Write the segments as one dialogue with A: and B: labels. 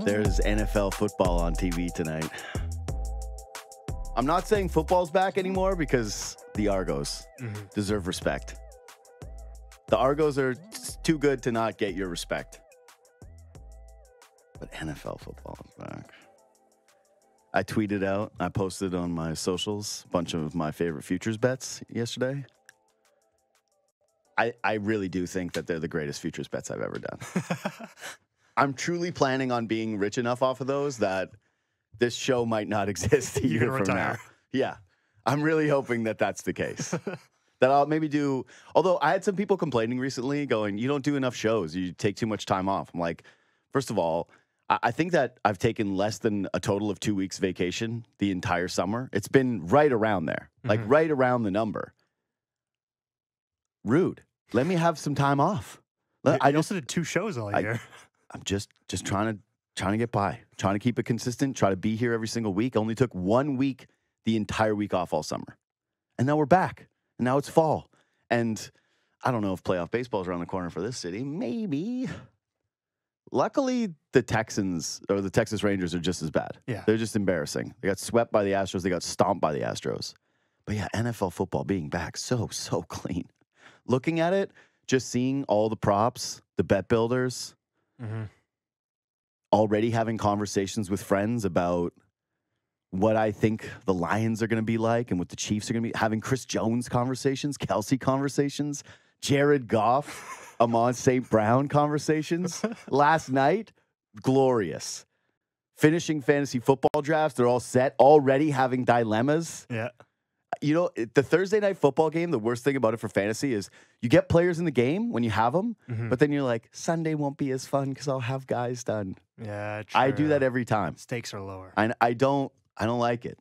A: There's NFL football on TV tonight. I'm not saying football's back anymore because the Argos deserve respect. The Argos are too good to not get your respect. But NFL football is back. I tweeted out, I posted on my socials a bunch of my favorite futures bets yesterday. I really do think that they're the greatest futures bets I've ever done. I'm truly planning on being rich enough off of those that this show might not exist a year from now. Yeah. I'm really hoping that that's the case. That I'll maybe do, although I had some people complaining recently going, you don't do enough shows. You take too much time off. I'm like, first of all, I think that I've taken less than a total of 2 weeks vacation the entire summer. It's been right around there, like right around the number. Rude. Let me have some time off.
B: I also did 2 shows all year.
A: I'm just trying to get by, trying to keep it consistent, try to be here every single week. Only took 1 week, the entire week off all summer. And now we're back. And now it's fall. And I don't know if playoff baseball is around the corner for this city. Maybe. Luckily, the Texans or the Texas Rangers are just as bad.
B: Yeah.
A: They're just embarrassing. They got swept by the Astros. They got stomped by the Astros. But yeah, NFL football being back so clean. Looking at it, just seeing all the props, the bet builders, already having conversations with friends about what I think the Lions are going to be like and what the Chiefs are going to be, having Chris Jones conversations, Kelsey conversations, Jared Goff, Amon St. Brown conversations. Last night, glorious. Finishing fantasy football drafts, they're all set, already having dilemmas.
B: Yeah.
A: You know, the Thursday night football game, the worst thing about it for fantasy is you get players in the game when you have them, but then you're like, Sunday won't be as fun because I'll have guys done.
B: Yeah, true.
A: I do that every time.
B: Stakes are lower.
A: I don't like it.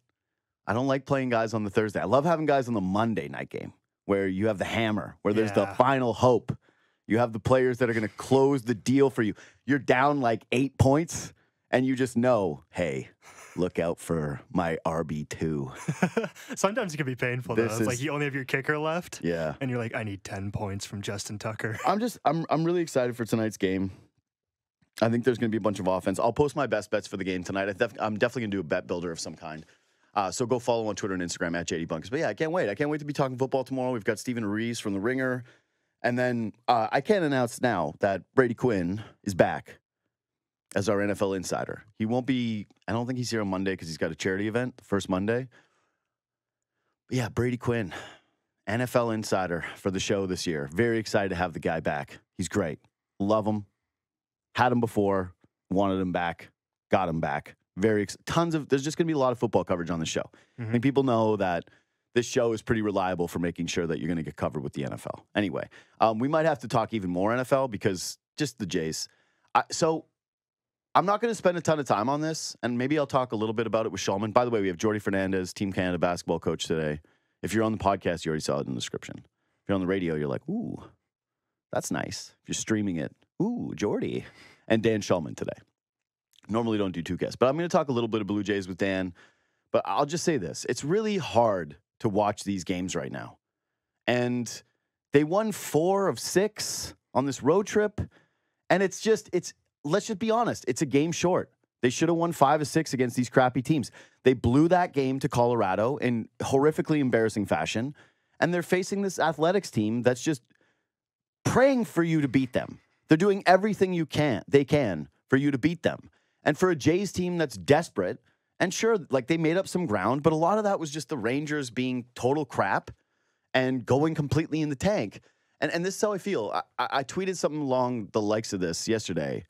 A: I don't like playing guys on the Thursday. I love having guys on the Monday night game where you have the hammer, where there's the final hope. You have the players that are going to close the deal for you. You're down like 8 points, and you just know, hey, look out for my RB2.
B: Sometimes it can be painful, though. It's like you only have your kicker left.
A: Yeah.
B: And you're like, I need 10 points from Justin Tucker.
A: I'm really excited for tonight's game. I think there's going to be a bunch of offense. I'll post my best bets for the game tonight. I'm definitely going to do a bet builder of some kind. So go follow on Twitter and Instagram at JD Bunkis. But yeah, I can't wait. I can't wait to be talking football tomorrow. We've got Stephen Rees from The Ringer. And then I can announce now that Brady Quinn is back as our NFL insider. He won't be, I don't think he's here on Monday because he's got a charity event, the first Monday. But yeah, Brady Quinn, NFL insider for the show this year. Very excited to have the guy back. He's great. Love him. Had him before, wanted him back, got him back. There's just going to be a lot of football coverage on the show. I think people know that this show is pretty reliable for making sure that you're going to get covered with the NFL. Anyway, we might have to talk even more NFL because just the Jays. So I'm not going to spend a ton of time on this, and maybe I'll talk a little bit about it with Shulman. By the way, we have Jordi Fernández, Team Canada basketball coach today. If you're on the podcast, you already saw it in the description. If you're on the radio, you're like, ooh, that's nice. If you're streaming it, ooh, Jordi. And Dan Shulman today. Normally don't do 2 guests, but I'm going to talk a little bit of Blue Jays with Dan. But I'll just say this. It's really hard to watch these games right now. And they won 4 of 6 on this road trip. And let's just be honest. It's a game short. They should have won 5 of 6 against these crappy teams. They blew that game to Colorado in horrifically embarrassing fashion. And they're facing this athletics team that's just praying for you to beat them. They're doing everything they can for you to beat them. And for a Jays team that's desperate, and sure, like they made up some ground, but a lot of that was just the Rangers being total crap and going completely in the tank. And this is how I feel. I tweeted something along the likes of this yesterday.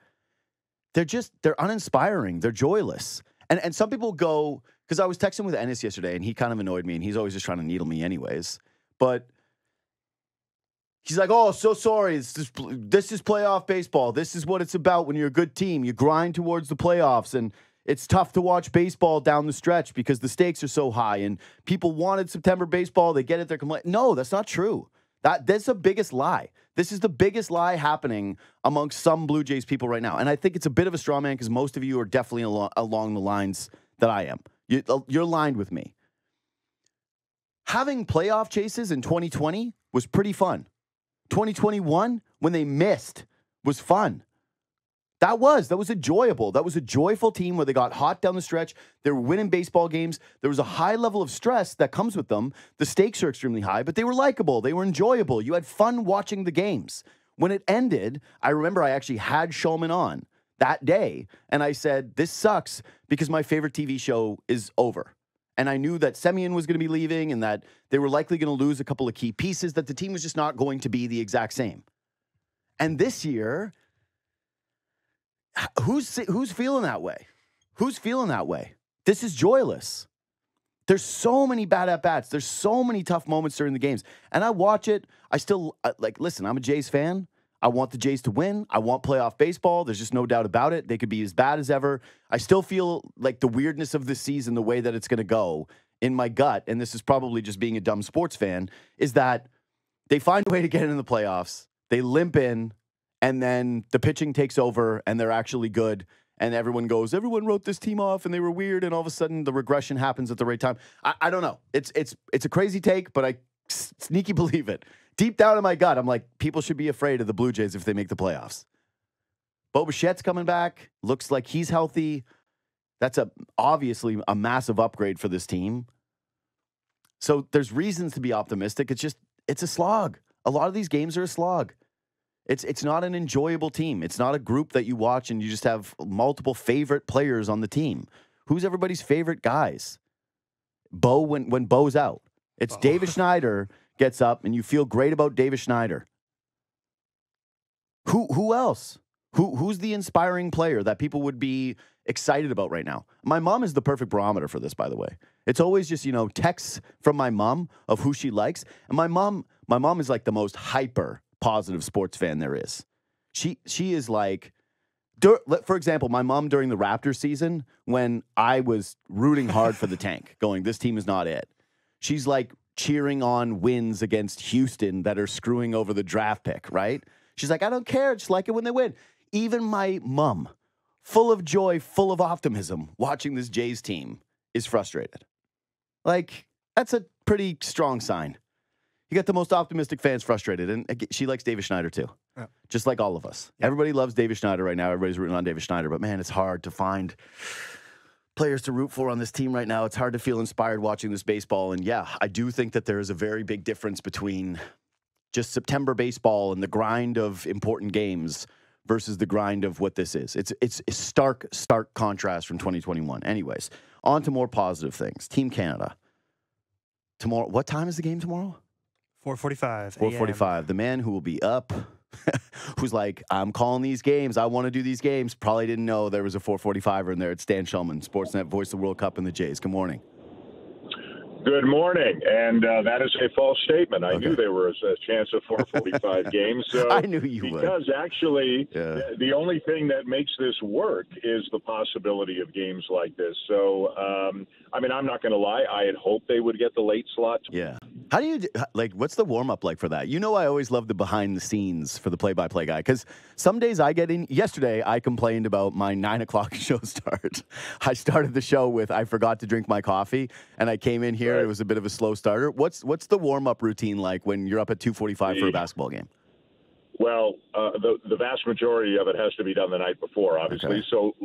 A: They're uninspiring. They're joyless. And some people go, because I was texting with Ennis yesterday, and he kind of annoyed me, and he's always just trying to needle me anyways. But he's like, oh, so sorry. This is playoff baseball. This is what it's about when you're a good team. You grind towards the playoffs, and it's tough to watch baseball down the stretch because the stakes are so high, and people wanted September baseball. They get it. They're complaining. No, that's not true. That's the biggest lie. This is the biggest lie happening amongst some Blue Jays people right now. And I think it's a bit of a straw man because most of you are definitely along the lines that I am. You're aligned with me. Having playoff chases in 2020 was pretty fun. 2021, when they missed, was fun. That was enjoyable. That was a joyful team where they got hot down the stretch. They were winning baseball games. There was a high level of stress that comes with them. The stakes are extremely high, but they were likable. They were enjoyable. You had fun watching the games. When it ended, I remember I actually had Shulman on that day, and I said, this sucks because my favorite TV show is over. And I knew that Semyon was going to be leaving and that they were likely going to lose a couple of key pieces, that the team was just not going to be the exact same. And this year, who's feeling that way? Who's feeling that way? This is joyless. There's so many bad at-bats. There's so many tough moments during the games. And I watch it. I still, listen, I'm a Jays fan. I want the Jays to win. I want playoff baseball. There's just no doubt about it. They could be as bad as ever. I still feel like the weirdness of this season, the way that it's going to go in my gut, and this is probably just being a dumb sports fan, is that they find a way to get into the playoffs. They limp in, and then the pitching takes over, and they're actually good. And everyone goes, everyone wrote this team off, and they were weird. And all of a sudden, the regression happens at the right time. I don't know. It's a crazy take, but I sneaky believe it. Deep down in my gut, I'm like, people should be afraid of the Blue Jays if they make the playoffs. Bo Bichette's coming back. Looks like he's healthy. That's obviously a massive upgrade for this team. So there's reasons to be optimistic. It's a slog. A lot of these games are a slog. It's not an enjoyable team. It's not a group that you watch and you just have multiple favorite players on the team. Who's everybody's favorite guys? Bo when Bo's out. It's Davis Schneider gets up and you feel great about Davis Schneider. Who else? Who's the inspiring player that people would be excited about right now? My mom is the perfect barometer for this, by the way. It's always just, texts from my mom of who she likes. And my mom is like the most hyper positive sports fan there is. She is like, for example, my mom during the Raptors season, when I was rooting hard for the tank, going, this team is not it. She's like cheering on wins against Houston that are screwing over the draft pick, right? She's like, I don't care. Just like it when they win. Even my mom, full of joy, full of optimism, watching this Jays team is frustrated. Like, that's a pretty strong sign. You got the most optimistic fans frustrated. And she likes Davis Schneider too. Yeah. Just like all of us. Yeah. Everybody loves Davis Schneider right now. Everybody's rooting on Davis Schneider. But, man, it's hard to find players to root for on this team right now. It's hard to feel inspired watching this baseball. And, yeah, I do think that there is a very big difference between just September baseball and the grind of important games versus the grind of what this is. It's a stark contrast from 2021. Anyways, on to more positive things. Team Canada. Tomorrow, what time is the game tomorrow?
B: 4:45.
A: 4:45. The man who will be up, who's like, I'm calling these games. I want to do these games. Probably didn't know there was a 4:45er in there. It's Dan Shulman, Sportsnet, voice of the World Cup and the Jays. Good morning.
C: Good morning, and that is a false statement. I knew there was a chance of 4:45 games. So
A: I knew you would.
C: Because actually, the only thing that makes this work is the possibility of games like this. So, I'm not going to lie. I had hoped they would get the late slot.
A: Yeah. How do you, what's the warm-up like for that? I always love the behind-the-scenes for the play-by-play guy, because some days I get in. Yesterday, I complained about my 9 o'clock show start. I started the show with, I forgot to drink my coffee, and I came in here. Right. It was a bit of a slow starter. What's the warm-up routine like when you're up at 2:45 for a basketball game?
C: Well, the vast majority of it has to be done the night before, obviously. Okay. So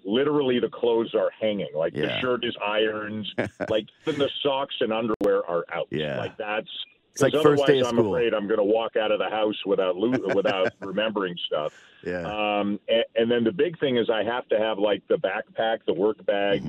C: literally the clothes are hanging. Like the shirt is ironed. Like even the socks and underwear are out.
A: Yeah.
C: Like that's –
A: it's like first day of school.
C: I'm afraid I'm going to walk out of the house without remembering stuff.
A: Yeah.
C: And then the big thing is I have to have like the backpack, the work bag,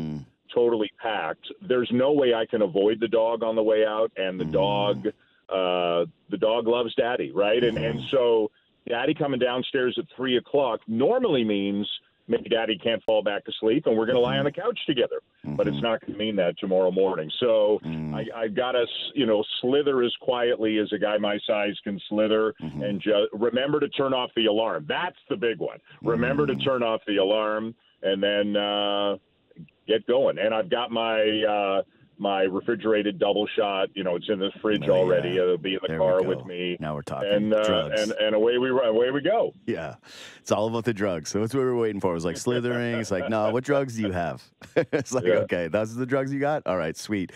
C: totally packed. There's no way I can avoid the dog on the way out, and the dog loves Daddy, right? And so Daddy coming downstairs at 3 o'clock normally means maybe Daddy can't fall back to sleep and we're going to lie on the couch together. But it's not going to mean that tomorrow morning. So I got to, slither as quietly as a guy my size can slither, and remember to turn off the alarm. That's the big one. Remember to turn off the alarm and then get going. And I've got my refrigerated double shot, it's in the fridge already. Yeah. It'll be in the car with me.
A: Now we're talking
C: drugs. And away we go.
A: Yeah. It's all about the drugs. So that's what we were waiting for. It was like slithering. It's like, no, what drugs do you have? It's like, okay, those are the drugs you got? All right, sweet.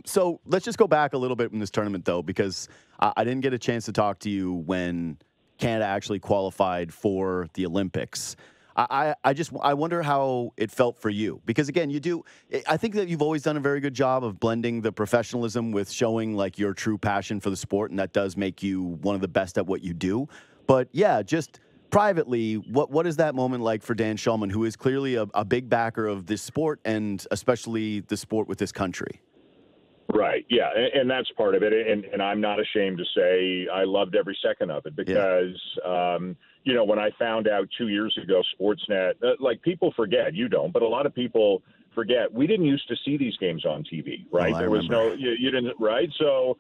A: So let's just go back a little bit in this tournament, though, because I didn't get a chance to talk to you when Canada actually qualified for the Olympics. I wonder how it felt for you, because again, I think that you've always done a very good job of blending the professionalism with showing like your true passion for the sport, and that does make you one of the best at what you do. But yeah, just privately, what is that moment like for Dan Shulman, who is clearly a big backer of this sport and especially the sport with this country?
C: Right. Yeah. And that's part of it. And I'm not ashamed to say I loved every second of it because, when I found out 2 years ago, Sportsnet, like people forget, you don't, but a lot of people forget, we didn't used to see these games on TV, right?
A: Oh,
C: there was you didn't, right? So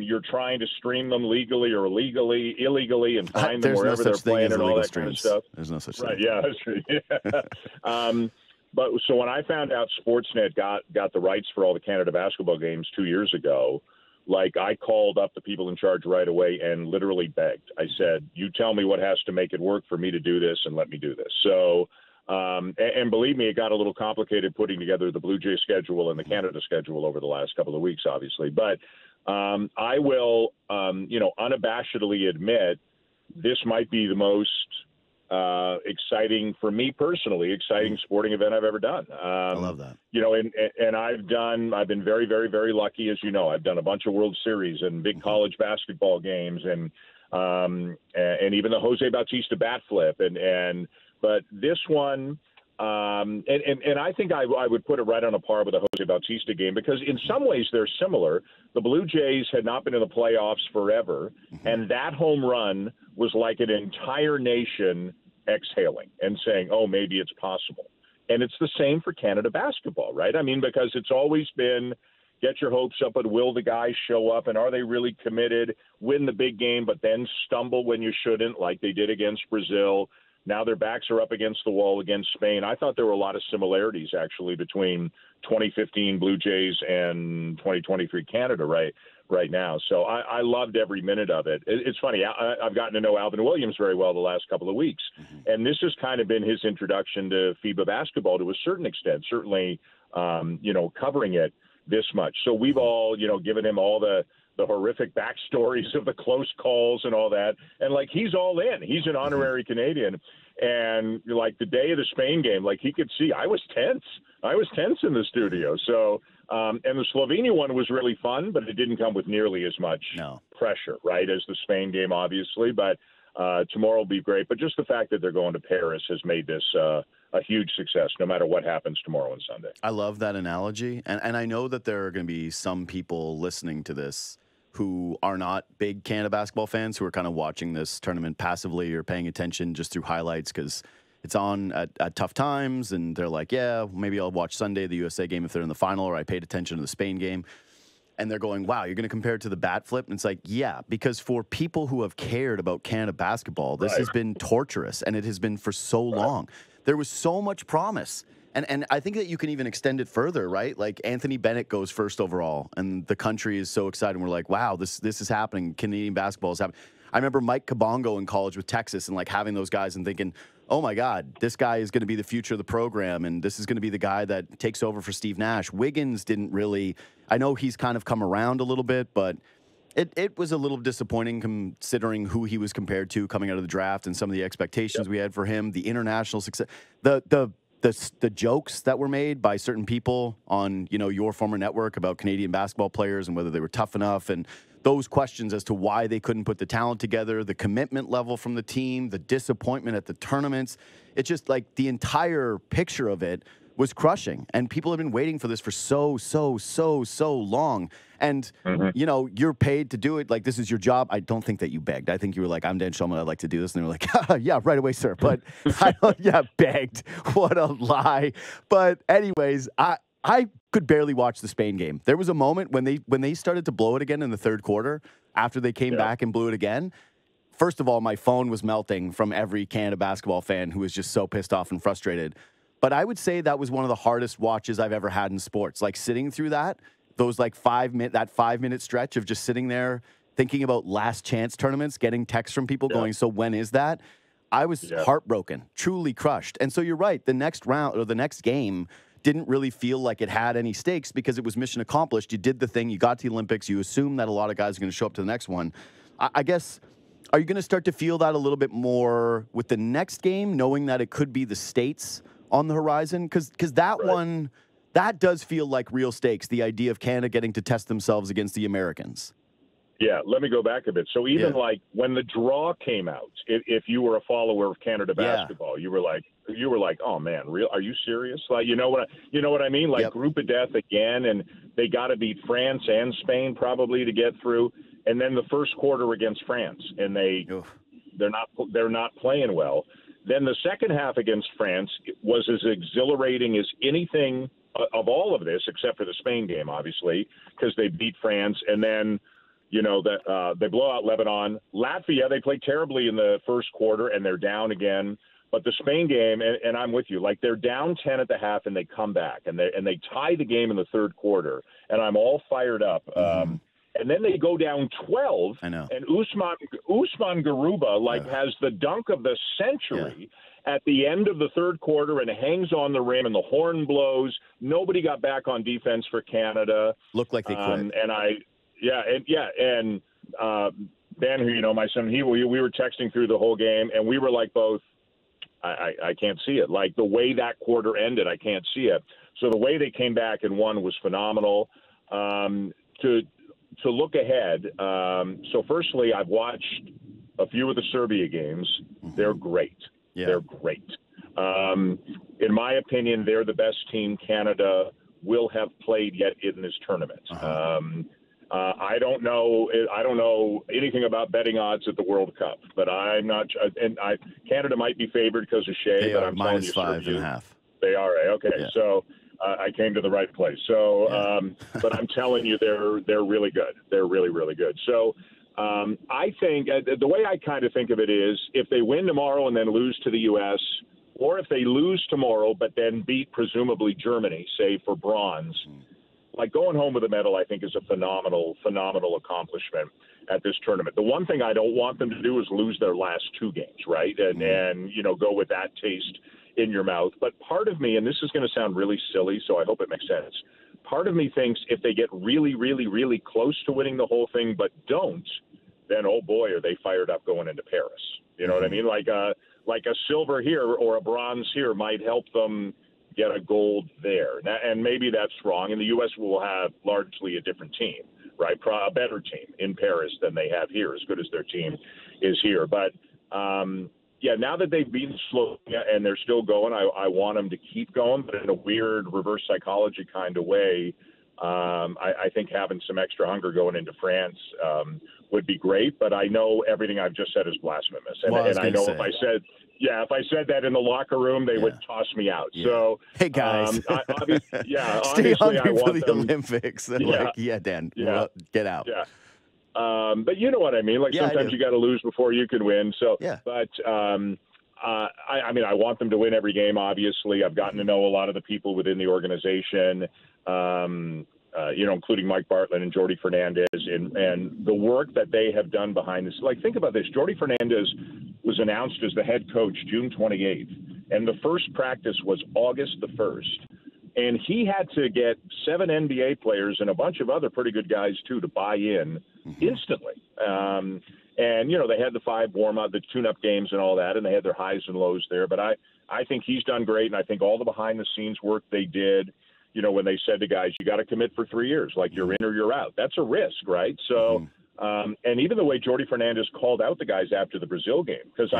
C: you're trying to stream them legally or illegally and find them wherever they're playing and all that kind of stuff.
A: There's no such
C: right,
A: thing.
C: Yeah, that's true. Yeah. But so when I found out Sportsnet got the rights for all the Canada basketball games 2 years ago, like I called up the people in charge right away and literally begged. I said, you tell me what has to make it work for me to do this and let me do this. So, and believe me, it got a little complicated putting together the Blue Jay schedule and the Canada schedule over the last couple of weeks, obviously. But I will, unabashedly admit this might be the most exciting for me personally, exciting sporting event I've ever done.
A: I love that.
C: And I've been very, very, very lucky, as you know. I've done a bunch of World Series and big college basketball games and even the Jose Bautista bat flip but this one and I think I would put it right on a par with the Jose Bautista game because in some ways they're similar. The Blue Jays had not been in the playoffs forever, and that home run was like an entire nation exhaling and saying, oh, maybe it's possible. And it's the same for Canada basketball, right? I mean, because it's always been get your hopes up, but will the guys show up, and are they really committed, win the big game, but then stumble when you shouldn't, like they did against Brazil. Now their backs are up against the wall against Spain. I thought there were a lot of similarities, actually, between 2015 Blue Jays and 2023 Canada right now. So I loved every minute of it. It's funny. I've gotten to know Alvin Williams very well the last couple of weeks, and this has kind of been his introduction to FIBA basketball to a certain extent, certainly, covering it this much. So we've all, given him all the horrific backstories of the close calls and all that. And like, he's all in, he's an honorary Canadian. And like the day of the Spain game, like he could see, I was tense in the studio. So, and the Slovenia one was really fun, but it didn't come with nearly as much pressure, right, as the Spain game, obviously. But tomorrow will be great. But just the fact that they're going to Paris has made this a huge success, no matter what happens tomorrow and Sunday. I
A: love that analogy. And I know that there are going to be some people listening to this who are not big Canada basketball fans who are kind of watching this tournament passively or paying attention just through highlights because it's on at tough times. And they're like, yeah, maybe I'll watch Sunday, the USA game if they're in the final, or I paid attention to the Spain game. And they're going, wow, you're going to compare it to the bat flip? And it's like, yeah, because for people who have cared about Canada basketball, this has been torturous, and it has been for so long. There was so much promise. And I think that you can even extend it further, right? Like Anthony Bennett goes first overall, and the country is so excited. And we're like, wow, this is happening. Canadian basketball is happening. I remember Mike Kabongo in college with Texas and like having those guys and thinking, oh my God, this guy is going to be the future of the program, and this is going to be the guy that takes over for Steve Nash. Wiggins didn't really, I know he's kind of come around a little bit, but it was a little disappointing considering who he was compared to coming out of the draft and some of the expectations we had for him, the international success, the jokes that were made by certain people on, your former network about Canadian basketball players and whether they were tough enough, and those questions as to why they couldn't put the talent together, the commitment level from the team, the disappointment at the tournaments. It's just like the entire picture of it was crushing. And people have been waiting for this for so long. And, you're paid to do it. Like, this is your job. I don't think that you begged. I think you were like, I'm Dan Shulman, I'd like to do this. And they were like, yeah, right away, sir. But begged. What a lie. But anyways, I could barely watch the Spain game. There was a moment when they started to blow it again in the third quarter after they came back and blew it again. First of all, my phone was melting from every Canada basketball fan who was just so pissed off and frustrated. But I would say that was one of the hardest watches I've ever had in sports. Like sitting through that 5-minute stretch of just sitting there thinking about last chance tournaments, getting texts from people going, so when is that? I was heartbroken, truly crushed. And so you're right. The next round or the next game didn't really feel like it had any stakes because it was mission accomplished. You did the thing. You got to the Olympics. You assume that a lot of guys are going to show up to the next one. I guess Are you going to start to feel that a little bit more with the next game, knowing that it could be the States on the horizon? Because that one, that does feel like real stakes, the idea of Canada getting to test themselves against the Americans.
C: Yeah, let me go back a bit. So even like when the draw came out, if you were a follower of Canada basketball, you were like, oh man, real? Are you serious? Like, you know what I mean? Like group of death again, and they got to beat France and Spain probably to get through. And then the first quarter against France, and they're not playing well. Then the second half against France was as exhilarating as anything of all of this, except for the Spain game, obviously, because they beat France, and then. They blow out Lebanon. Latvia, they play terribly in the first quarter, and they're down again. But the Spain game, and I'm with you, like they're down 10 at the half, and they come back, and they tie the game in the third quarter, and I'm all fired up. And then they go down 12,
A: I know.
C: And Usman Garuba has the dunk of the century at the end of the third quarter and hangs on the rim, and the horn blows. Nobody got back on defense for Canada.
A: Looked like they quit.
C: And Ben, who my son, we were texting through the whole game, and we were like both. I can't see it. Like the way that quarter ended, I can't see it. So the way they came back and won was phenomenal. To look ahead, so firstly, I've watched a few of the Serbia games. They're great. Yeah. They're great. In my opinion, they're the best team Canada will have played yet in this tournament. I don't know anything about betting odds at the World Cup, but I'm not. And Canada might be favored because of Shea, but I'm telling you,
A: -5.5.
C: They are okay. Yeah. So I came to the right place. So, but I'm telling you, they're really good. They're really, really good. So I think the way I kind of think of it is, if they win tomorrow and then lose to the U.S., or if they lose tomorrow but then beat presumably Germany, say for bronze. Like going home with a medal, I think, is a phenomenal accomplishment at this tournament. The one thing I don't want them to do is lose their last two games, right? And go with that taste in your mouth. But part of me, and this is going to sound really silly, so I hope it makes sense. Part of me thinks if they get really, really, really close to winning the whole thing but don't, then, oh boy, are they fired up going into Paris. You know what I mean? Like a silver here or a bronze here might help them get a gold there. And maybe that's wrong. And the U.S. will have largely a different team, right? A better team in Paris than they have here, as good as their team is here. But, now that they've beaten Slovenia and they're still going, I want them to keep going, but in a weird reverse psychology kind of way. I think having some extra hunger going into France would be great, but I know everything I've just said is blasphemous. And I know if I said that in the locker room, they would toss me out. Yeah. So,
A: hey guys,
C: stay
A: hungry for the Olympics. Dan, get out.
C: Yeah. But you know what I mean? Like sometimes you got to lose before you can win. So, but I want them to win every game. Obviously, I've gotten to know a lot of the people within the organization. Including Mike Bartlett and Jordi Fernández, and the work that they have done behind this. Like, think about this. Jordi Fernández was announced as the head coach June 28th, and the first practice was August the 1st. And he had to get 7 NBA players and a bunch of other pretty good guys, too, to buy in instantly. And, they had the 5 warm-up, the tune-up games and all that, and they had their highs and lows there. But I think he's done great, and I think all the behind-the-scenes work they did, when they said to guys, you got to commit for 3 years, like you're in or you're out. That's a risk, right? So, and even the way Jordi Fernández called out the guys after the Brazil game, because,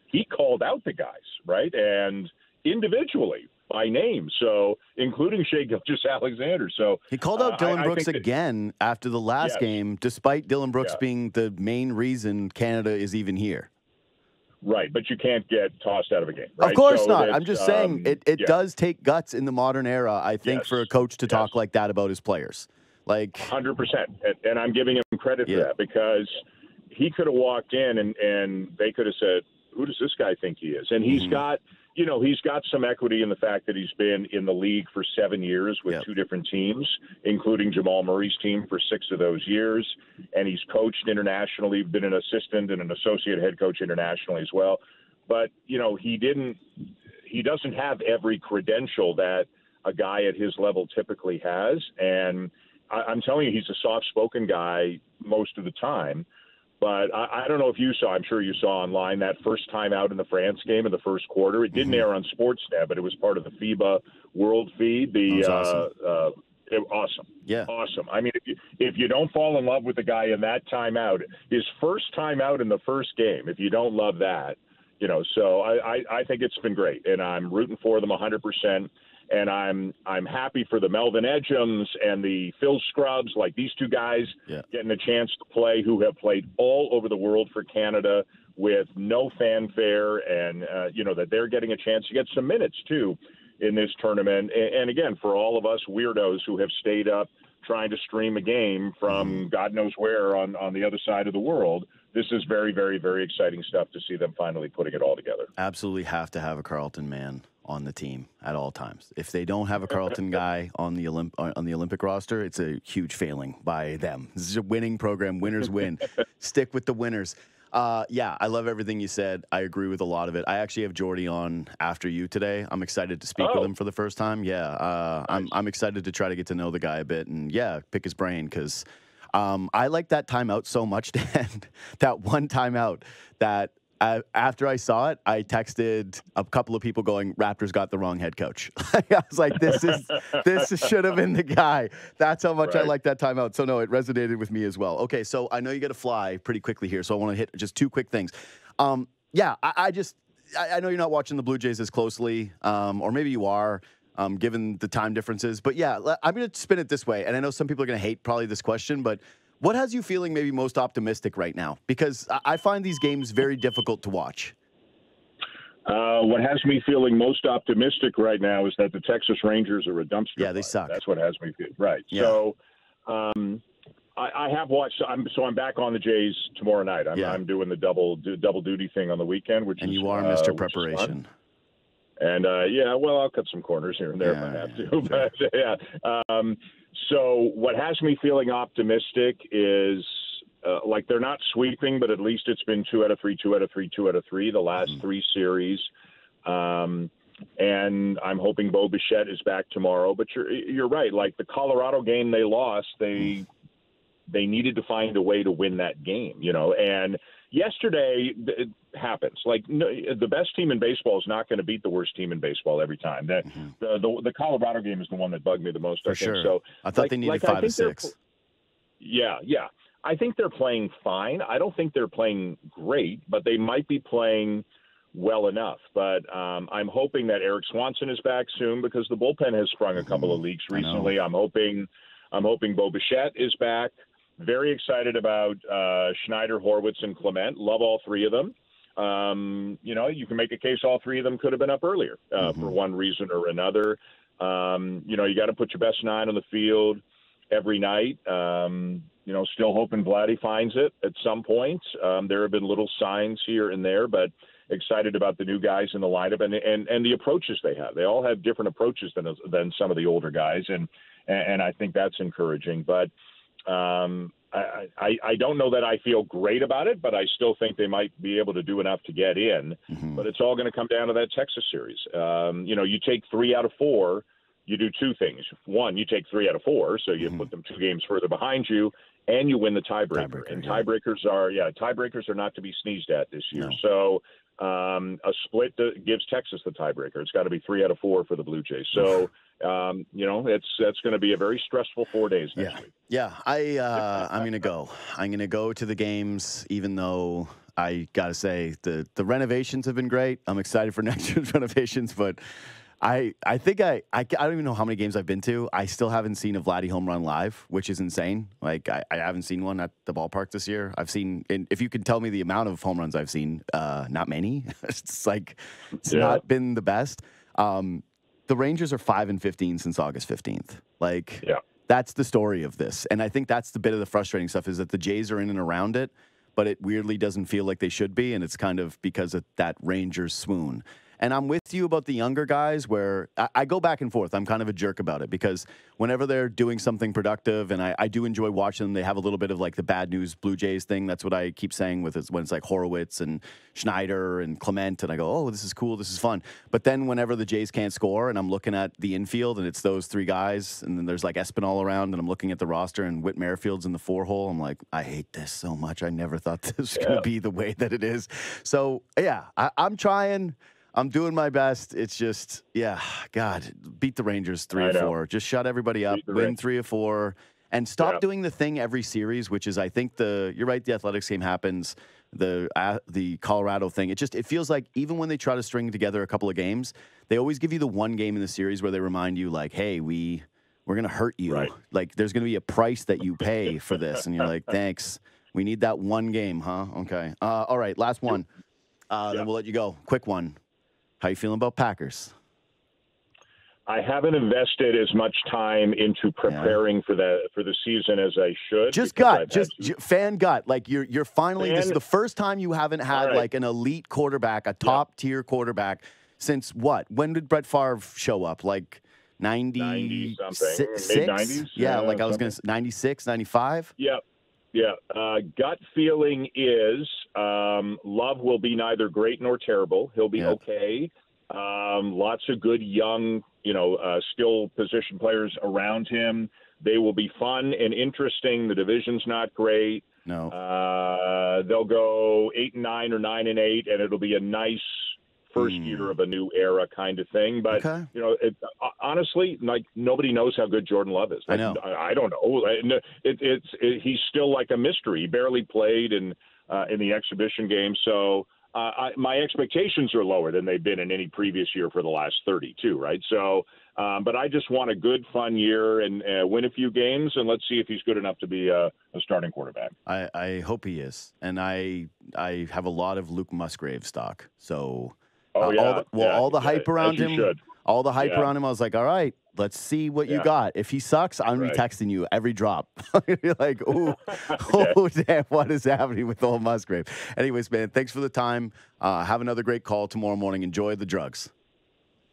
C: he called out the guys, right? And individually, by name, so including Shea Gilgeous-Alexander. So
A: he called out Dylan Brooks again after the last game, despite Dylan Brooks being the main reason Canada is even here.
C: Right, but you can't get tossed out of a game, right?
A: Of course not. I'm just saying it does take guts in the modern era, I think, for a coach to talk like that about his players. Like
C: 100%. And I'm giving him credit for that, because he could have walked in and they could have said, who does this guy think he is? And he's got some equity in the fact that he's been in the league for 7 years with 2 different teams, including Jamal Murray's team for 6 of those years. And he's coached internationally, been an assistant and an associate head coach internationally as well. But, he doesn't have every credential that a guy at his level typically has. And I'm telling you, he's a soft-spoken guy most of the time. But I don't know if you saw, I'm sure you saw online, that first time out in the France game in the first quarter. It didn't air on Sportsnet, but it was part of the FIBA World feed. Awesome.
A: Yeah.
C: Awesome. I mean, if you don't fall in love with the guy in that timeout, his first time out in the first game, if you don't love that, so I think it's been great, and I'm rooting for them 100%. And I'm happy for the Melvin Edgems and the Phil Scrubs, like these two guys getting a chance to play, who have played all over the world for Canada with no fanfare, and that they're getting a chance to get some minutes too in this tournament. And again, for all of us weirdos who have stayed up trying to stream a game from God knows where on the other side of the world, this is very, very, very exciting stuff to see them finally putting it all together.
A: Absolutely have to have a Carleton man on the team at all times. If they don't have a Carleton guy on the Olympic roster, it's a huge failing by them. This is a winning program. Winners win. Stick with the winners. I love everything you said. I agree with a lot of it. I actually have Jordi on after you today. I'm excited to speak with him for the first time. Yeah, nice. I'm excited to try to get to know the guy a bit and pick his brain, because I like that timeout so much, Dan. That one timeout that after I saw it, I texted a couple of people going, Raptors got the wrong head coach. I was like, this should have been the guy. That's how much I like that timeout. So, no, it resonated with me as well. Okay, so I know you got to fly pretty quickly here, so I want to hit just two quick things. I know you're not watching the Blue Jays as closely, or maybe you are, given the time differences. But, I'm going to spin it this way, and I know some people are going to hate probably this question, but what has you feeling maybe most optimistic right now? Because I find these games very difficult to watch.
C: What has me feeling most optimistic right now is that the Texas Rangers are a dumpster.
A: Yeah, they suck.
C: That's what has me feeling. Right. Yeah. So I have watched. I'm back on the Jays tomorrow night. I'm doing the double duty thing on the weekend,
A: and you are Mr. Preparation.
C: And I'll cut some corners here and there if I have to. But so what has me feeling optimistic is they're not sweeping, but at least it's been 2 out of 3 the last 3 series. And I'm hoping Bo Bichette is back tomorrow. But you're right. Like the Colorado game they lost, they needed to find a way to win that game, and yesterday it happens. Like the best team in baseball is not going to beat the worst team in baseball every time. That the Colorado game is the one that bugged me the most.
A: For sure. So I thought they needed 5 or 6.
C: Yeah. I think they're playing fine. I don't think they're playing great, but they might be playing well enough. But I'm hoping that Eric Swanson is back soon, because the bullpen has sprung a couple of leaks recently. I'm hoping Bo Bichette is back. Very excited about Schneider, Horwitz, and Clement. Love all 3 of them. You can make a case all 3 of them could have been up earlier for one reason or another. You got to put your best 9 on the field every night. Still hoping Vladdy finds it at some point. There have been little signs here and there, but excited about the new guys in the lineup and the approaches they have. They all have different approaches than some of the older guys, and I think that's encouraging. But I don't know that I feel great about it, but I still think they might be able to do enough to get in. But it's all going to come down to that Texas series. You take 3 out of 4, you do 2 things. One, you take 3 out of 4, so you put them 2 games further behind you, and you win the tiebreaker. And tiebreakers are not to be sneezed at this year. No. So a split gives Texas the tiebreaker. It's got to be 3 out of 4 for the Blue Jays. So. That's going to be a very stressful 4 days next week.
A: Yeah, I'm going to go. I'm going to go to the games, even though I got to say the renovations have been great. I'm excited for next year's renovations, but I think I don't even know how many games I've been to. I still haven't seen a Vladdy home run live, which is insane. Like I haven't seen one at the ballpark this year. I've seen, and if you can tell me the amount of home runs I've seen, not many. It's not been the best. The Rangers are 5-15 since August 15th. That's the story of this. And I think that's the bit of the frustrating stuff, is that the Jays are in and around it, but it weirdly doesn't feel like they should be. And it's kind of because of that Rangers swoon. And I'm with you about the younger guys where I go back and forth. I'm kind of a jerk about it because whenever they're doing something productive, and I do enjoy watching them, they have a little bit of like the bad news Blue Jays thing. That's what I keep saying with it when it's like Horowitz and Schneider and Clement. And I go, oh, this is cool. This is fun. But then whenever the Jays can't score and I'm looking at the infield and it's those three guys and then there's like Espinal around and I'm looking at the roster and Whit Merrifield's in the 4-hole, I'm like, I hate this so much. I never thought this was going to be the way that it is. So, yeah, I'm trying. I'm doing my best. It's just, God, beat the Rangers 3 or 4. Just shut everybody up, win 3 or 4, and stop doing the thing every series, which is, I think you're right, the Athletics game happens, the Colorado thing. It feels like even when they try to string together a couple of games, they always give you the one game in the series where they remind you, like, hey, we're going to hurt you. Right. Like, there's going to be a price that you pay for this. And you're like, thanks. We need that one game, huh? Okay. All right, last one. Then we'll let you go. Quick one. How you feeling about Packers?
C: I haven't invested as much time into preparing for the season as I should.
A: Just fan gut. Like you're finally. This is the first time you haven't had like an elite quarterback, a top tier quarterback since what? When did Brett Favre show up? Like 90 something, mid-90s. Yeah, like I was gonna say 96, 95.
C: Yep. Yeah. Gut feeling is Love will be neither great nor terrible. He'll be okay. Lots of good young, skill position players around him. They will be fun and interesting. The division's not great.
A: No.
C: They'll go 8-9 or 9-8, and it'll be a nice first year of a new era kind of thing. But, honestly, like nobody knows how good Jordan Love is. Like, I don't know. He's still like a mystery. He barely played in the exhibition game. So my expectations are lower than they've been in any previous year for the last 32, right? So, but I just want a good, fun year and win a few games, and let's see if he's good enough to be a starting quarterback.
A: I hope he is. And I have a lot of Luke Musgrave stock. So – all the hype around him. All the hype around him. I was like, all right, let's see what you got. If he sucks, I'm gonna be texting you every drop. You're like, oh, damn, what is happening with old Musgrave? Anyways, man, thanks for the time. Have another great call tomorrow morning. Enjoy the drugs.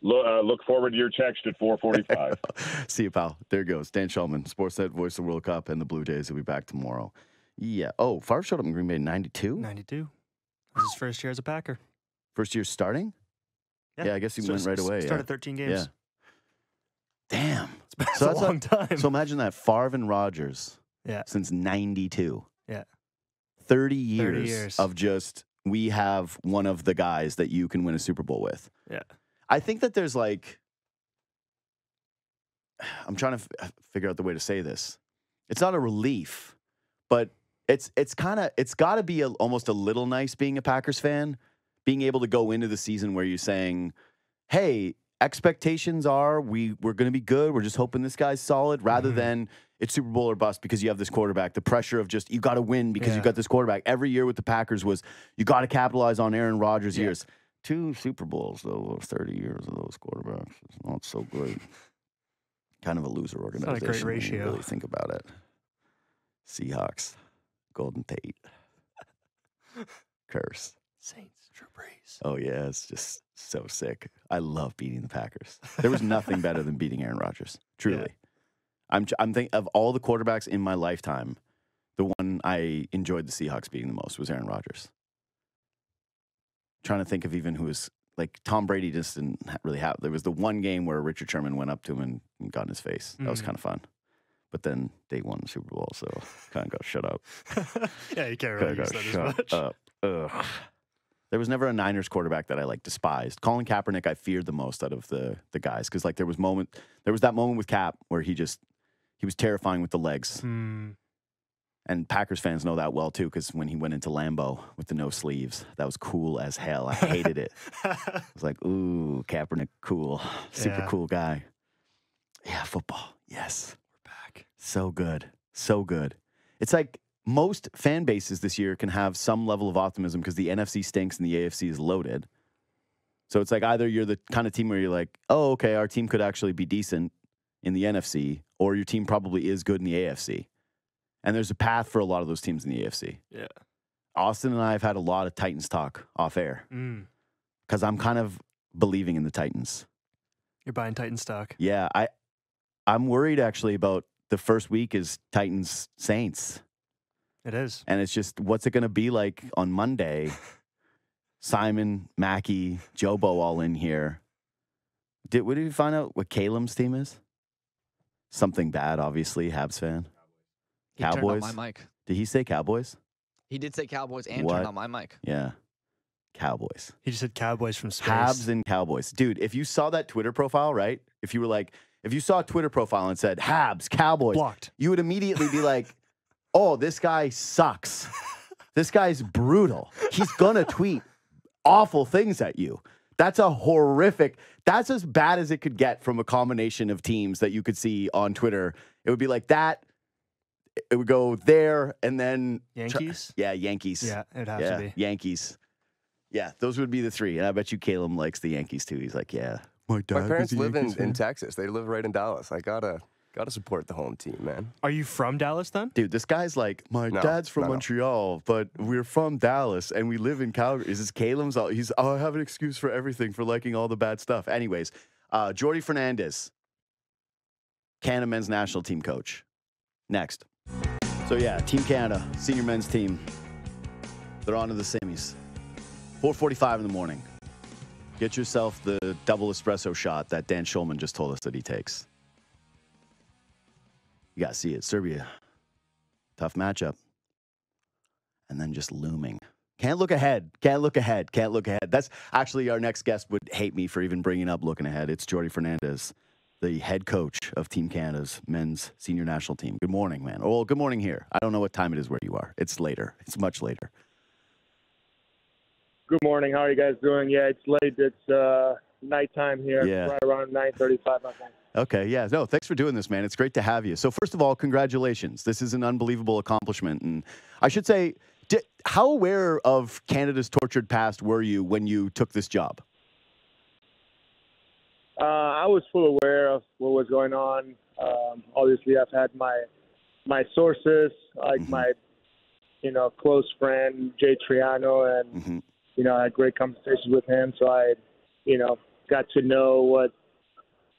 C: Look forward to your text at 4:45.
A: See you, pal. There goes Dan Shulman, Sportsnet, voice of the World Cup, and the Blue Jays will be back tomorrow. Yeah. Oh, Favre showed up in Green Bay in 92?
B: 92. It was his first year as a Packer.
A: First year starting? Yeah, I guess he went right away.
B: Started 13 games.
A: Yeah. Damn.
B: That's a long time.
A: So imagine that. Favre and Rodgers. Yeah. Since 92.
B: Yeah.
A: 30 years of just, we have one of the guys that you can win a Super Bowl with.
B: Yeah.
A: I think that there's like, I'm trying to figure out the way to say this. It's not a relief, but it's got to be almost a little nice being a Packers fan. Being able to go into the season where you're saying, hey, expectations are we're going to be good. We're just hoping this guy's solid rather than it's Super Bowl or bust because you have this quarterback. The pressure of just you got to win because you got this quarterback. Every year with the Packers was you got to capitalize on Aaron Rodgers' years. 2 Super Bowls, though, 30 years of those quarterbacks. It's not so great. Kind of a loser organization.
B: It's not a great ratio.
A: When you really think about it. Seahawks, Golden Tate, curse.
B: Saints.
A: Oh, yeah, it's just so sick. I love beating the Packers. There was nothing better than beating Aaron Rodgers, truly. I'm thinking of all the quarterbacks in my lifetime, the one I enjoyed the Seahawks beating the most was Aaron Rodgers. Trying to think of even who was, like, Tom Brady just didn't really have. There was the one game where Richard Sherman went up to him and got in his face. That was kind of fun. But then they won the Super Bowl, so kind of got shut up.
B: You can't really use that as much.
A: Ugh. There was never a Niners quarterback that I despised. Colin Kaepernick, I feared the most out of the guys because there was that moment with Cap where he was terrifying with the legs. And Packers fans know that well too because when he went into Lambeau with the no sleeves, that was cool as hell. I hated it. I was like, ooh, Kaepernick, cool, super cool guy. Yeah, football, yes, we're back. So good, so good. It's like. Most fan bases this year can have some level of optimism because the NFC stinks and the AFC is loaded. So it's like either you're the kind of team where you're like, oh, okay, our team could actually be decent in the NFC, or your team probably is good in the AFC. And there's a path for a lot of those teams in the AFC.
B: Yeah.
A: Austin and I have had a lot of Titans talk off air because I'm kind of believing in the Titans.
B: You're buying Titan stock.
A: Yeah, I'm worried actually about the first week is Titans Saints.
B: It is.
A: And it's just, what's it going to be like on Monday? Simon, Mackey, Jobo all in here. What did you find out what Caleb's team is? Something bad, obviously, Habs fan.
D: He turned
A: Cowboys.
D: on my mic.
A: Did he say Cowboys?
D: He did say Cowboys and
A: What?
D: turned on my mic.
A: Yeah. Cowboys.
B: He just said Cowboys from space.
A: Habs and Cowboys. Dude, if you saw that Twitter profile, right? If you saw a Twitter profile and said Habs, Cowboys,
B: Blocked.
A: you would immediately be like, oh, this guy sucks. This guy's brutal. He's going to tweet awful things at you. That's that's as bad as it could get from a combination of teams that you could see on Twitter. It would be like that. It would go there and then
B: Yankees?
A: Yeah, Yankees.
B: Yeah, it'd have to be.
A: Yankees. Yeah, those would be the three. And I bet you Caleb likes the Yankees too. He's like, yeah.
E: My parents live in Texas. They live right in Dallas. I gotta support the home team, man.
B: Are you from Dallas then?
A: Dude, this guy's like, my dad's from Montreal, but we're from Dallas and we live in Calgary. Is this Caleb's? I have an excuse for everything for liking all the bad stuff. Anyways, Jordi Fernández, Canada men's national team coach. Next. So yeah, Team Canada, senior men's team. They're on to the semis. 4:45 in the morning. Get yourself the double espresso shot that Dan Shulman just told us that he takes. You got to see it. Serbia, tough matchup. And then just looming. Can't look ahead. That's actually our next guest would hate me for even bringing up looking ahead. It's Jordi Fernández, the head coach of Team Canada's men's senior national team. Good morning, man. Oh, good morning here. I don't know what time it is where you are. It's later. It's much later.
F: Good morning. How are you guys doing? Yeah, it's late. It's nighttime here.
A: Yeah.
F: Right around 9:35, I think.
A: Okay, yeah. No, thanks for doing this, man. It's great to have you. So first of all, congratulations. This is an unbelievable accomplishment. And I should say, how aware of Canada's tortured past were you when you took this job?
F: I was fully aware of what was going on. Obviously, I've had my sources, like my, close friend, Jay Triano, and, I had great conversations with him. So I, got to know what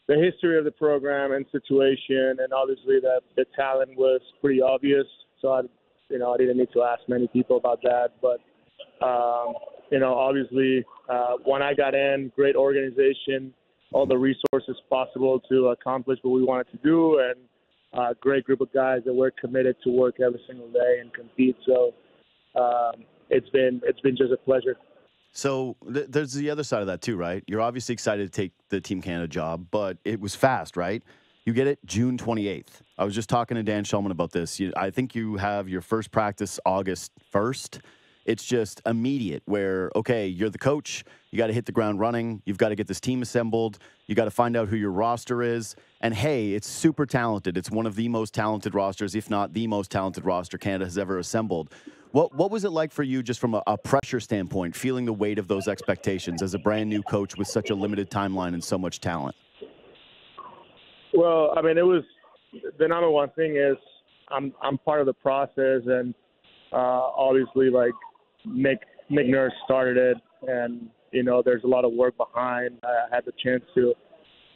F: the history of the program and situation, and obviously that the talent was pretty obvious. So I didn't need to ask many people about that. But, obviously, when I got in, great organization, all the resources possible to accomplish what we wanted to do, and a great group of guys that were committed to work every single day and compete. So it's been just a pleasure.
A: So there's the other side of that too, right? You're obviously excited to take the Team Canada job, but it was fast, right? You get it June 28th. I was just talking to Dan Shulman about this. I think you have your first practice August 1st. It's just immediate where, okay, you're the coach. You got to hit the ground running. You've got to get this team assembled. You got to find out who your roster is. And, hey, it's super talented. It's one of the most talented rosters, if not the most talented roster Canada has ever assembled. What was it like for you just from a pressure standpoint, feeling the weight of those expectations as a brand new coach with such a limited timeline and so much talent?
F: Well, I mean, it was the number one thing is I'm part of the process, and obviously, like Nick Nurse started it, and there's a lot of work behind. I had the chance to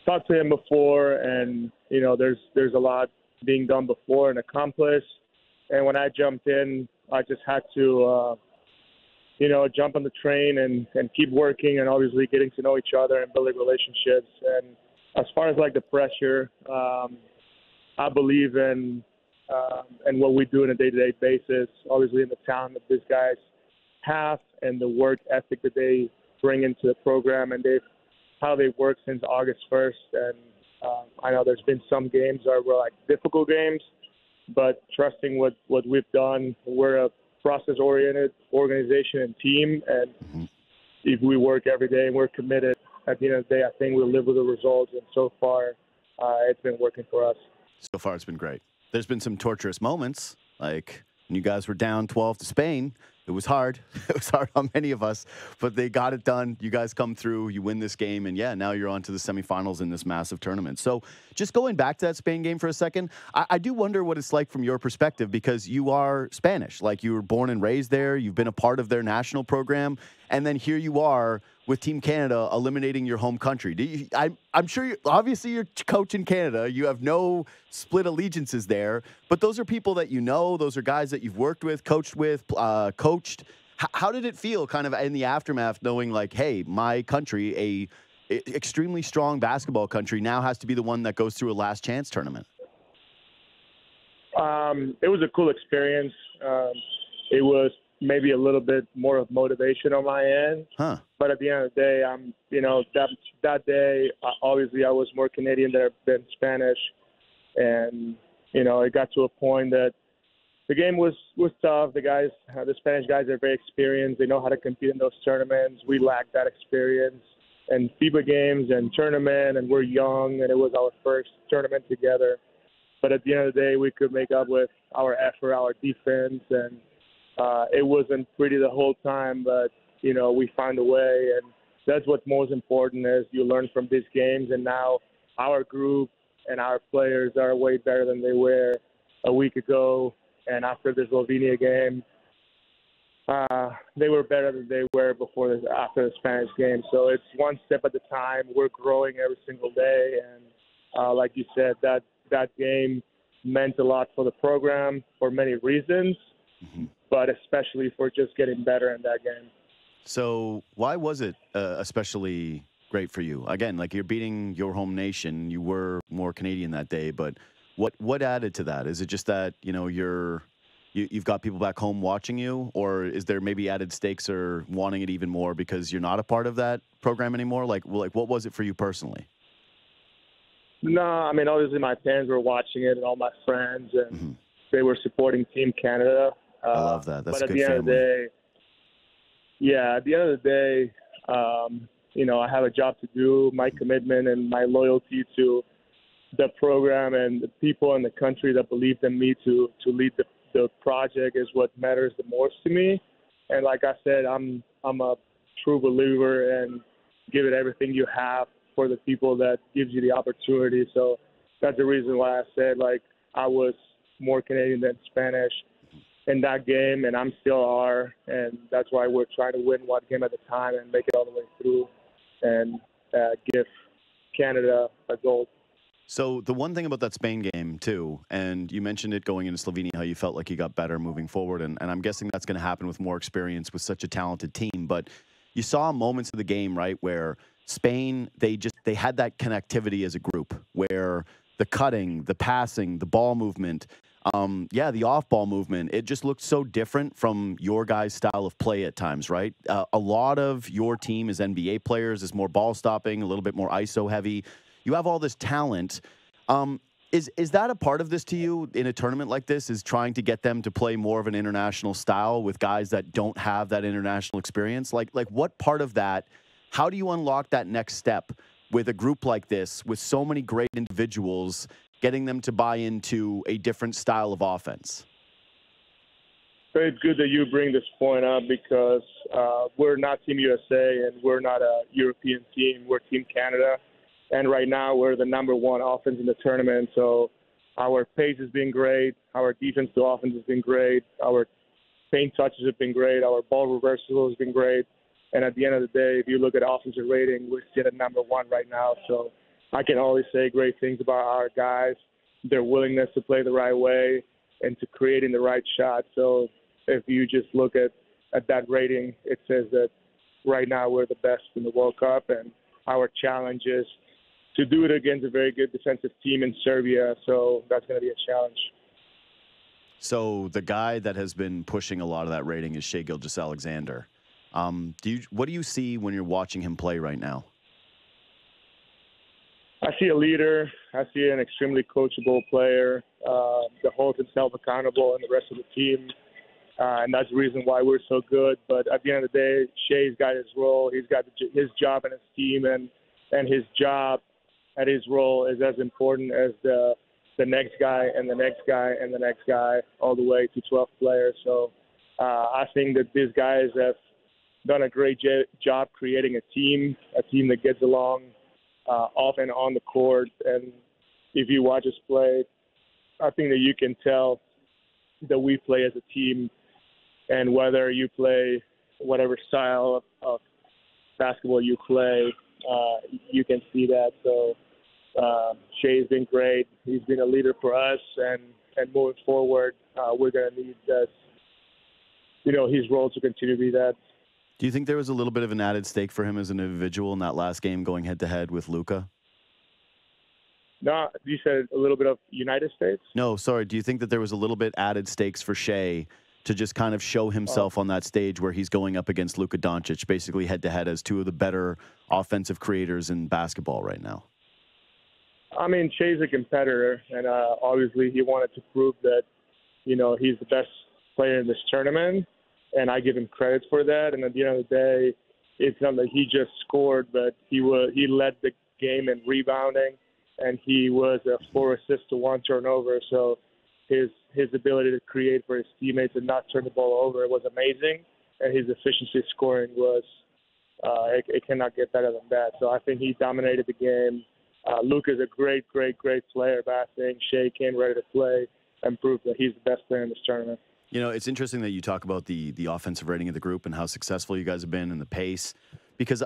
F: talk to him before, and there's a lot being done before and accomplished. And when I jumped in, I just had to jump on the train and keep working, and obviously getting to know each other and building relationships. And as far as like the pressure, I believe in what we do on a day-to-day basis, obviously in the talent that these guys have and the work ethic that they bring into the program, and how they work since August 1st. And I know there's been some games that were like difficult games, but trusting what we've done, we're a process-oriented organization and team, and if we work every day and we're committed, at the end of the day, I think we'll live with the results. And so far, it's been working for us.
A: So far, it's been great. There's been some torturous moments, like when you guys were down 12 to Spain. It was hard. It was hard on many of us, but they got it done. You guys come through, you win this game, and yeah, now you're on to the semifinals in this massive tournament. So just going back to that Spain game for a second, I do wonder what it's like from your perspective, because you are Spanish. Like, you were born and raised there. You've been a part of their national program. And then here you are with Team Canada eliminating your home country. I'm sure, obviously, you're coaching Canada. You have no split allegiances there. But those are people that you know. Those are guys that you've worked with, coached with, coached. How did it feel kind of in the aftermath, knowing like, hey, my country, a extremely strong basketball country, now has to be the one that goes through a last chance tournament?
F: It was a cool experience. It was maybe a little bit more of motivation on my end. But at the end of the day, that day, obviously I was more Canadian than Spanish. And, it got to a point that the game was tough. The Spanish guys are very experienced. They know how to compete in those tournaments. We lacked that experience in FIBA games and tournament, and we're young, and it was our first tournament together. But at the end of the day, we could make up with our effort, our defense, and it wasn't pretty the whole time, but, we found a way. And that's what's most important, is you learn from these games. And now our group and our players are way better than they were a week ago. And after the Slovenia game, they were better than they were after the Spanish game. So it's one step at a time. We're growing every single day. And like you said, that game meant a lot for the program for many reasons, but especially for just getting better in that game.
A: So why was it especially great for you? Again, like, you're beating your home nation. You were more Canadian that day, but what added to that? Is it just that, you've got people back home watching you, or is there maybe added stakes or wanting it even more because you're not a part of that program anymore? Like what was it for you personally?
F: No, obviously my parents were watching it and all my friends, and they were supporting Team Canada.
A: I love that. That's
F: but
A: a good family.
F: At the end of the day, I have a job to do. My commitment and my loyalty to the program and the people in the country that believed in me to lead the project is what matters the most to me. And like I said, I'm a true believer, and give it everything you have for the people that gives you the opportunity. So that's the reason why I said, I was more Canadian than Spanish in that game, and I'm still are, and that's why we're trying to win one game at a time and make it all the way through and give Canada a gold.
A: So the one thing about that Spain game, too, and you mentioned it going into Slovenia, how you felt like you got better moving forward, and I'm guessing that's going to happen with more experience with such a talented team, but you saw moments of the game, right, where Spain, they had that connectivity as a group, where the cutting, the passing, the ball movement, the off-ball movement, it just looked so different from your guys' style of play at times, right? A lot of your team is NBA players, is more ball stopping, a little bit more ISO heavy. You have all this talent. Is that a part of this to you in a tournament like this, is trying to get them to play more of an international style with guys that don't have that international experience? Like what part of that, how do you unlock that next step with a group like this, with so many great individuals, getting them to buy into a different style of offense?
F: It's good that you bring this point up, because we're not Team USA and we're not a European team. We're Team Canada. And right now we're the number one offense in the tournament. So our pace has been great. Our defense to offense has been great. Our paint touches have been great. Our ball reversal has been great. And at the end of the day, if you look at offensive rating, we're still at number one right now. So I can always say great things about our guys, their willingness to play the right way and to creating the right shot. So if you just look at that rating, it says that right now we're the best in the World Cup, and our challenge is to do it against a very good defensive team in Serbia. So that's going to be a challenge.
A: So the guy that has been pushing a lot of that rating is Gilgeous-Alexander. What do you see when you're watching him play right now?
F: I see a leader. I see an extremely coachable player that holds himself accountable and the rest of the team. And that's the reason why we're so good. But at the end of the day, Shea's got his role. He's got his job and his team, and his job at his role is as important as the next guy and the next guy and the next guy, all the way to 12 players. So I think that these guys have done a great job creating a team that gets along off and on the court. And if you watch us play, I think that you can tell that we play as a team. And whether you play whatever style of basketball you play, you can see that. So Shea's been great. He's been a leader for us, and moving forward, we're going to need this, his role to continue to be that.
A: Do you think there was a little bit of an added stake for him as an individual in that last game going head-to-head with Luka?
F: No, you said a little bit of United States?
A: No, sorry. Do you think that there was a little bit added stakes for Shea to just kind of show himself on that stage where he's going up against Luka Doncic, basically head-to-head as two of the better offensive creators in basketball right now?
F: I mean, Shea's a competitor, and obviously he wanted to prove that, he's the best player in this tournament, and I give him credit for that. And at the end of the day, it's not that he just scored, but he led the game in rebounding, and he was a 4 assists to 1 turnover. So his ability to create for his teammates and not turn the ball over was amazing, and his efficiency scoring was it cannot get better than that. So I think he dominated the game. Luka's a great player, but I think Shea came ready to play and proved that he's the best player in this tournament.
A: It's interesting that you talk about the offensive rating of the group and how successful you guys have been and the pace, because,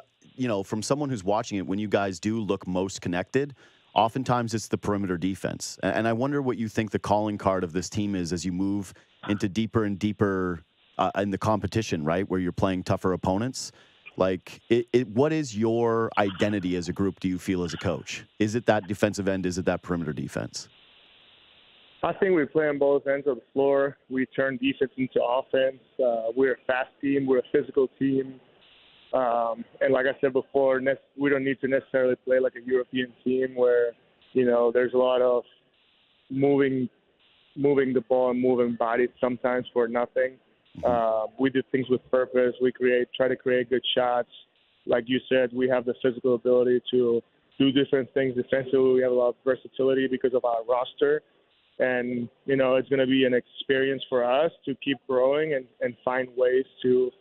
A: from someone who's watching it, when you guys do look most connected, oftentimes it's the perimeter defense. And I wonder what you think the calling card of this team is as you move into deeper and deeper in the competition, right, where you're playing tougher opponents. Like, what is your identity as a group, do you feel, as a coach? Is it that defensive end? Is it that perimeter defense?
F: I think we play on both ends of the floor. We turn defense into offense. We're a fast team. We're a physical team. And like I said before, we don't need to necessarily play like a European team where, there's a lot of moving the ball and moving bodies sometimes for nothing. We do things with purpose. We try to create good shots. Like you said, we have the physical ability to do different things defensively. We have a lot of versatility because of our roster. And, it's going to be an experience for us to keep growing and find ways to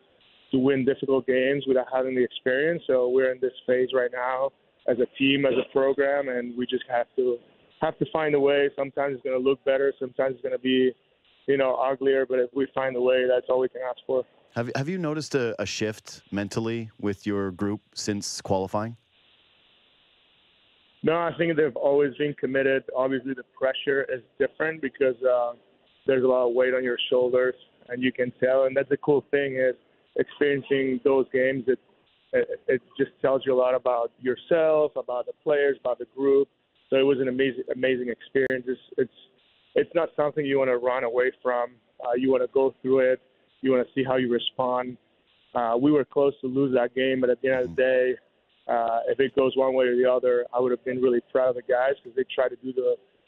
F: win difficult games without having the experience. So we're in this phase right now as a team, as a program, and we just have to find a way. Sometimes it's going to look better. Sometimes it's going to be, uglier. But if we find a way, that's all we can ask for.
A: Have you noticed a shift mentally with your group since qualifying?
F: No, I think they've always been committed. Obviously, the pressure is different because there's a lot of weight on your shoulders, and you can tell. And that's the cool thing is experiencing those games. It just tells you a lot about yourself, about the players, about the group. So it was an amazing experience. It's not something you want to run away from. You want to go through it. You want to see how you respond. We were close to lose that game, but at the end of the day, if it goes one way or the other, I would have been really proud of the guys because they tried to do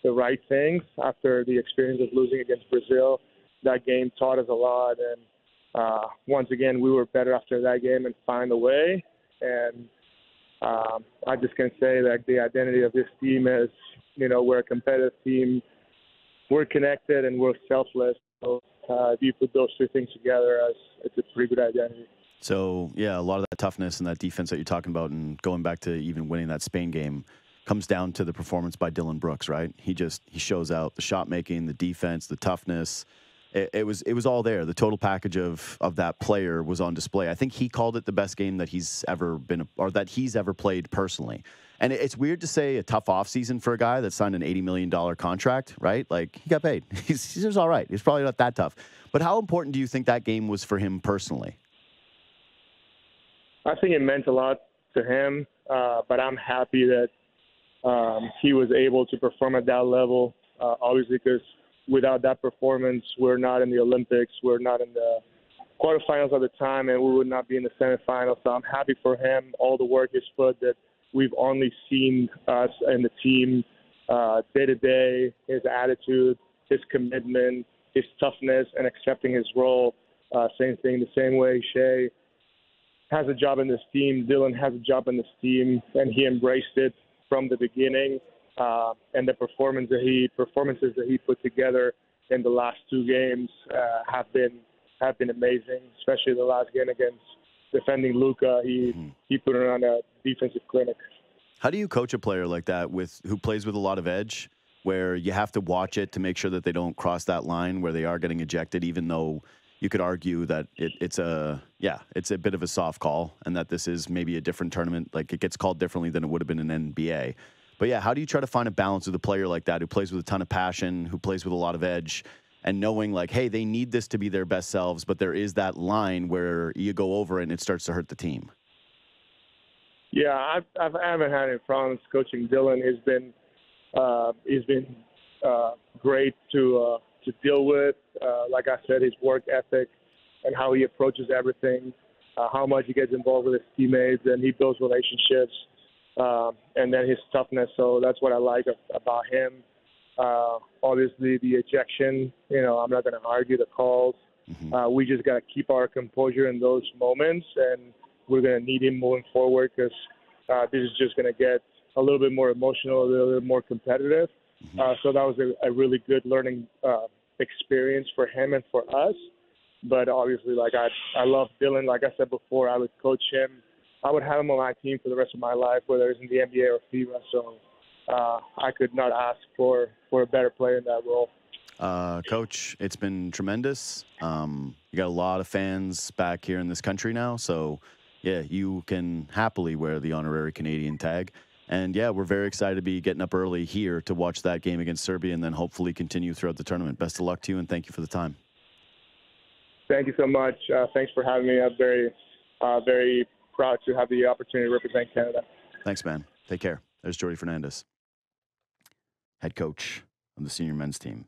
F: the right things after the experience of losing against Brazil. That game taught us a lot, and once again, we were better after that game and find a way. And I just can say that the identity of this team is, we're a competitive team. We're connected and we're selfless. So if you put those two things together, it's a pretty good identity.
A: So, yeah, a lot of that toughness and that defense that you're talking about and going back to even winning that Spain game comes down to the performance by Dylan Brooks, right? He shows out the shot making, the defense, the toughness. It was all there. The total package of that player was on display. I think he called it the best game that he's ever played personally. And it's weird to say a tough offseason for a guy that signed an $80 million contract, right? Like, he got paid. He was all right. He's probably not that tough. But how important do you think that game was for him personally?
F: I think it meant a lot to him, but I'm happy that he was able to perform at that level, obviously because without that performance, we're not in the Olympics, we're not in the quarterfinals at the time, and we would not be in the semifinals. So I'm happy for him, all the work he's put that we've only seen us and the team day-to-day, his attitude, his commitment, his toughness, and accepting his role. Same thing, the same way Shea has a job in this team, Dylan has a job in this team, and he embraced it from the beginning. And the performances that he put together in the last two games have been have been amazing, especially the last game against defending Luka. He put on a defensive clinic.
A: How do you coach a player like that who plays with a lot of edge, where you have to watch it to make sure that they don't cross that line where they are getting ejected, even though you could argue that it's a bit of a soft call and that this is maybe a different tournament, like it gets called differently than it would have been in NBA. But yeah, how do you try to find a balance with a player like that who plays with a ton of passion, who plays with a lot of edge, and knowing like, hey, they need this to be their best selves, but there is that line where you go over it and it starts to hurt the team?
F: Yeah, I haven't had any problems coaching Dylan. He's been great to deal with. Like I said, his work ethic and how he approaches everything, how much he gets involved with his teammates, and he builds relationships, and then his toughness. So that's what I like about him. Obviously, the ejection, I'm not going to argue the calls. We just got to keep our composure in those moments, and we're going to need him moving forward because this is just going to get a little bit more emotional, a little bit more competitive. So that was a really good learning experience for him and for us. But obviously, like I love Dylan. Like I said before, I would coach him. I would have him on my team for the rest of my life, whether it's in the NBA or FIBA. So I could not ask for a better player in that role.
A: Coach, it's been tremendous. You got a lot of fans back here in this country now. So, yeah, you can happily wear the honorary Canadian tag. And, yeah, we're very excited to be getting up early here to watch that game against Serbia and then hopefully continue throughout the tournament. Best of luck to you, and thank you for the time.
F: Thank you so much. Thanks for having me. I'm very, very proud to have the opportunity to represent Canada.
A: Thanks, man. Take care. There's Jordi Fernández, head coach of the senior men's team.